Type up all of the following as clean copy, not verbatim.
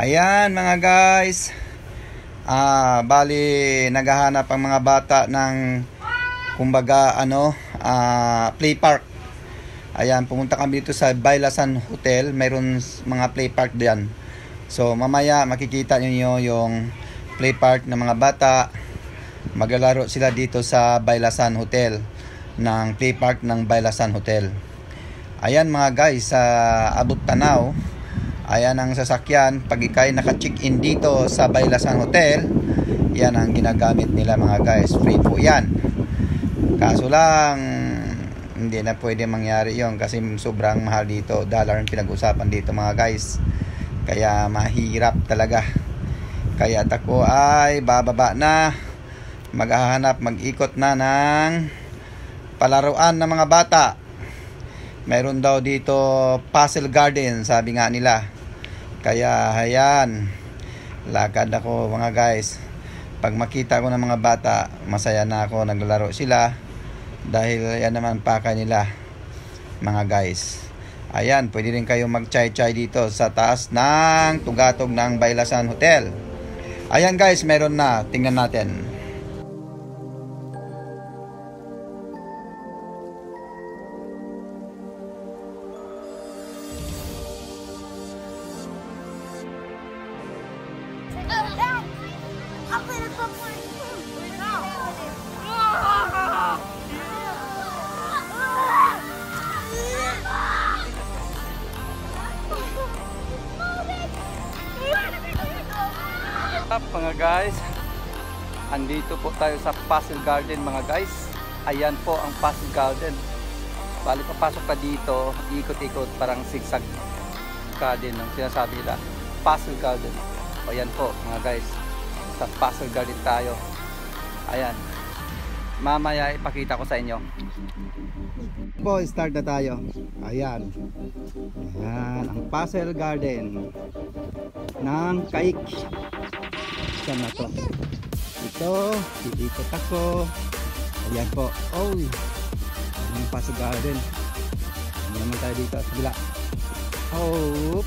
Ayan mga guys. Bali naghahanap ang mga bata ng kumbaga play park. Ayan, pumunta kami dito sa Baylasan Hotel. Mayroon mga play park diyan. So mamaya makikita niyo yung play park ng mga bata. Maglalaro sila dito sa Baylasan Hotel, ng play park ng Baylasan Hotel. Ayan mga guys, sa abot tanaw. Ayan ang sasakyan. Pag ikay naka-check-in dito sa Baylasan Hotel, yan ang ginagamit nila mga guys. Free po yan. Kaso lang, hindi na pwede mangyari yon kasi sobrang mahal dito. Dollar ang pinag-usapan dito mga guys. Kaya mahirap talaga. Kaya ako ay bababa na. Maghahanap, mag-ikot na ng palaruan ng mga bata. Meron daw dito Puzzle Garden, sabi nga nila. Kaya ayan, lakad ako mga guys. Pag makita ko ng mga bata, masaya na ako, naglalaro sila. Dahil yan naman paka nila mga guys. Ayan, pwede rin kayo mag-chay-chay dito sa taas ng tugatog ng Baylasan Hotel. Ayan guys, meron na, tingnan natin. Mga guys, andito po tayo sa Puzzle Garden mga guys. Ayan po ang Puzzle Garden. Bali papasok ka dito, ikot-ikot, parang zigzag ka din ng sinasabi nila, Puzzle Garden. Ayan po mga guys, sa Puzzle Garden tayo. Ayan, mamaya ipakita ko sa inyo po. Start na tayo. Ayan, ayan ang Puzzle Garden ng Kaik. Saan na to? Ito, iikot ako. Ayan po. Oh, ang Puzzle Garden. Ano naman tayo dito at bila. Oh,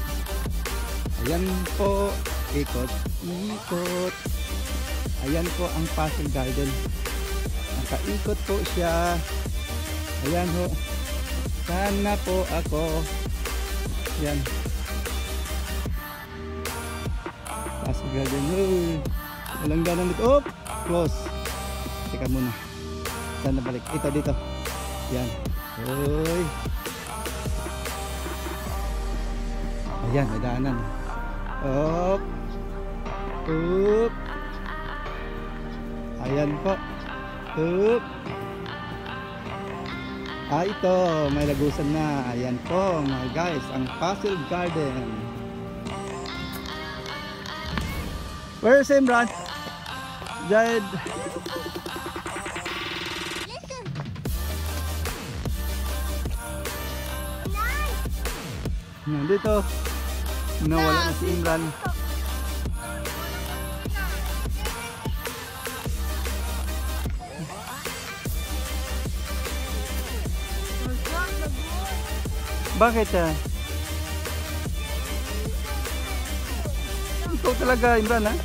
ayan po. Ikot, ikot. Ayan po ang Puzzle Garden. Nakaikot po siya. Ayan ho. Sana po ako. Ayan. Puzzle Garden. Walang ganang dito. Oh, close. Teka muna. Saan na balik? Ito dito. Yan. Uy. Ayan, may daanan. Up. Up. Ayan po. Up. Ito. May lagusan na. Ayan po mga guys. Ang Puzzle Garden. Where is Imran? Jad. Nandito. Nawala na si Imran. Bakit ikaw talaga Imran ha?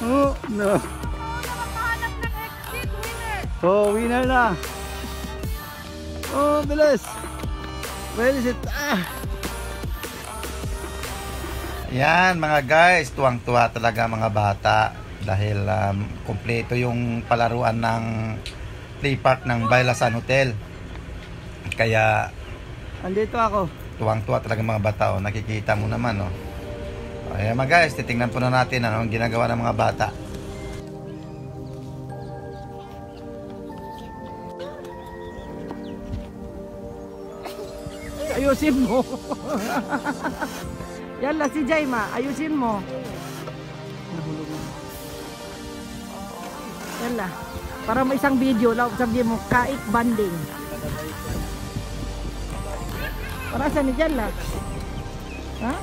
Oh, no. Nakahanap ng exit winner. Oh, winner na. Oh, bilis. Where is it? Yan mga guys, tuwang-tuwa talaga mga bata dahil kumpleto yung palaruan ng play park ng Baylasan Hotel. Kaya andito ako. Tuwang-tuwa talaga mga bata. Oh, nakikita mo naman oh. Ayan mga guys, titingnan po na natin ano ang ginagawa ng mga bata. Ayusin mo. Yalla si Jaima, ayusin mo. Yalla. Para may isang video, sabi mo, Kaik Banding. Para saan ni Yalla? Ha?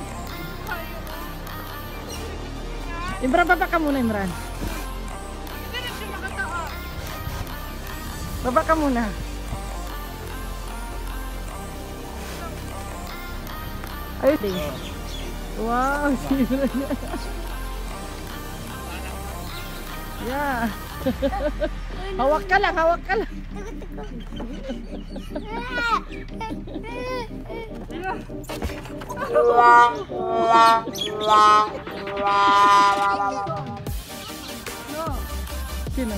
Imran, baba ka muna, Imran. Baba ka muna. Ayun. Wow, sino niya? Yeah. Hawak ka lang, hawak ka lang. Sino?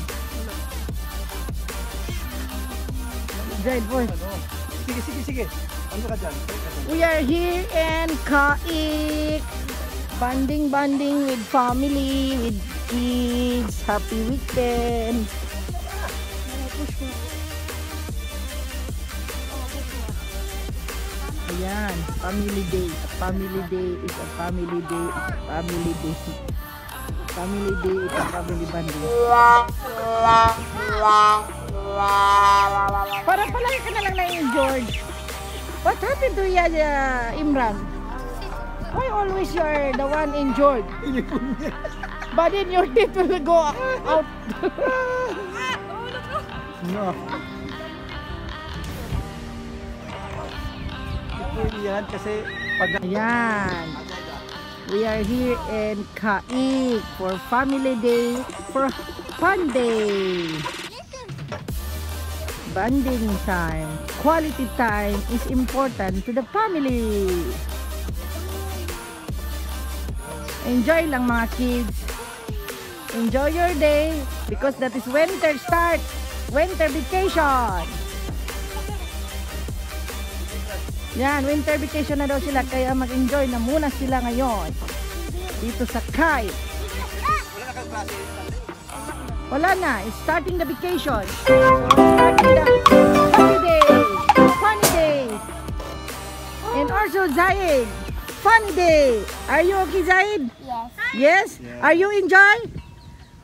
Giant boy. Sige. Ano ka dyan? We are here in Kaik. Banding with family, with kids. Happy weekend. Ayan, family day. Family day is a family day. Family day. Family day is a family banding. Para palagi ka na lang na-enjoy. What happened to you, Imran? Why always you're the one injured? But then your teeth will go out. No. Ito yan kasi pag... Ayan. We are here in Kaik for family day, for fun day. Bonding time, quality time is important to the family. Enjoy lang mga kids. Enjoy your day because that is winter start. Winter vacation. Yan, winter vacation na daw sila kaya mag-enjoy na muna sila ngayon. Dito sa Kai. Wala na, it's starting the vacation. So, starting the holiday. Funny day. And also Zaid. Funny day. Are you okay, Zaid? Yes. Yes? Are you enjoy?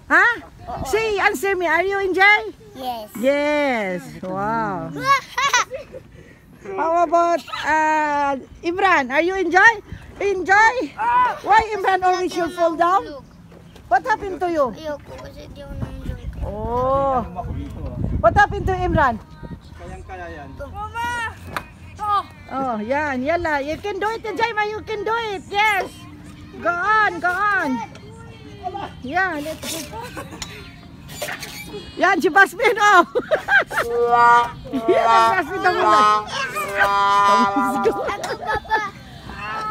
Huh? Say, answer me. Are you enjoy? Yes. Yes. Wow. How about Imran? Are you enjoy? Enjoy? Why Imran always you fall down? What happened to you? Ayoko kasi di ako na-enjoy. Oh. What happened to Imran? Kayang-kaya yan. Mama! Oh, yan. Yala. You can do it, Jaima. You can do it. Yes. Go on. Go on. Yeah, let's go. Yan, si Basmin. Oh. Yan ang Basmin na mula.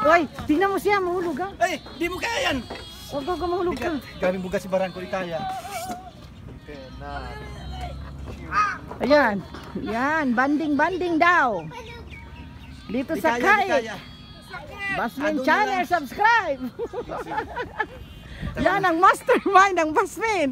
Hoy, tingnan mo siya. Mahulog ha. Ay, di mo kaya yan. Huwag ka mahulog ka. Galing bugas si Barangko Itaya. Ayan. Yan. Banding daw. Dito sa Kai. Basmin Channel, subscribe. Yan ang mastermind ng Basmin.